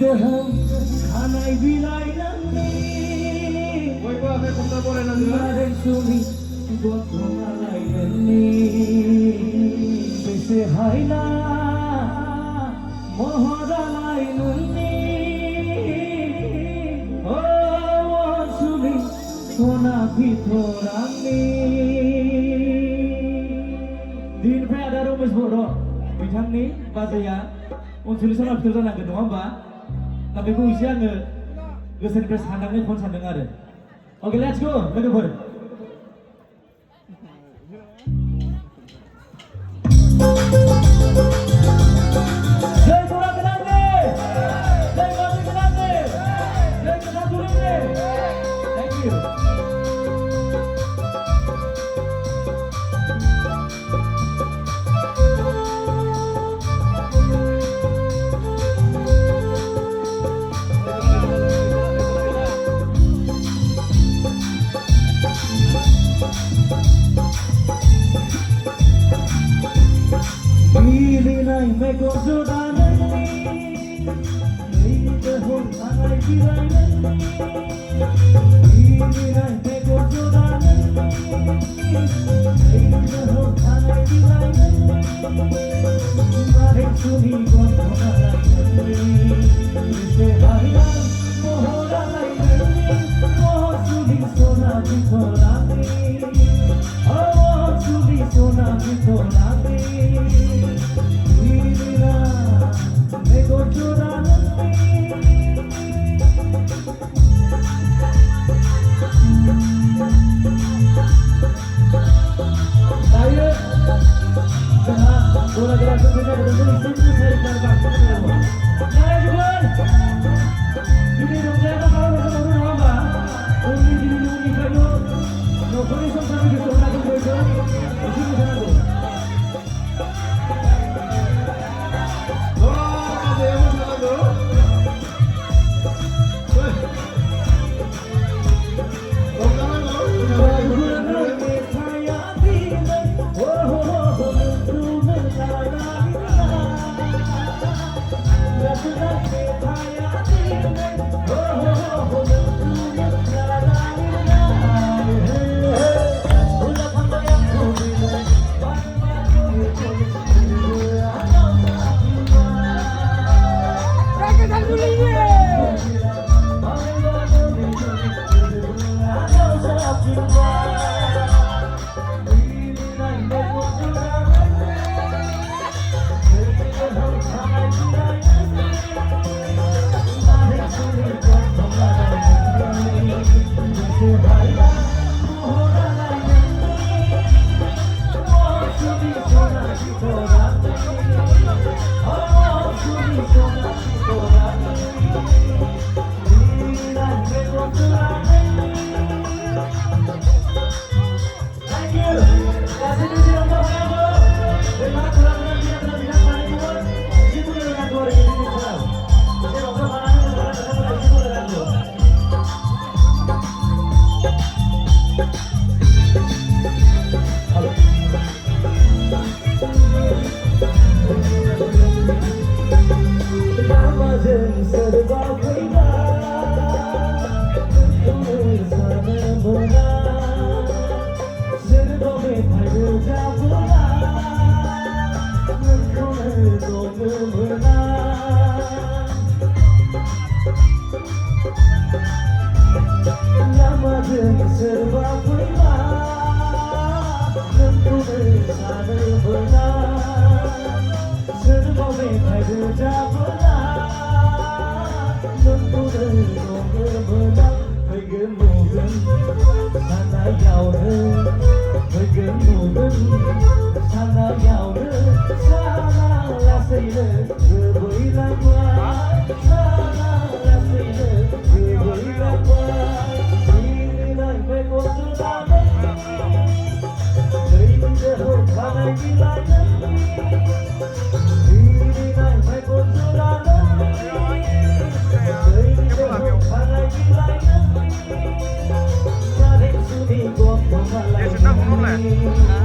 daham kanai bilai nanti Woi gua kayak komentar boleh nanti Maring sumi buat mengalai nanti Bese haina mohoralai nanti Oh sumi sona bitorami Dinifai ada rumus bodoh बिथांनि बाजैया अनसुलि सानाव फिथर जानांगोन नङा होमबा दा बेखौ एसे आङो गोसोनिफ्राय साननानै फन सानदों आरो अके लेट्स गो लोगोफोर जय बरा गोनांनि जय बाजै गोनांनि जय गोसाजुलिनि thank you Bilinay may konsudanan ni May dahon sanay bilayan ni Bilinay may konsudanan ni May dahon sanay bilayan ni Maring sumikot kumalayan ni Bise harian mohoralayan ni Mohor suli sona bitolani Oh suli sona bitolani Ya sudah, menurut lah.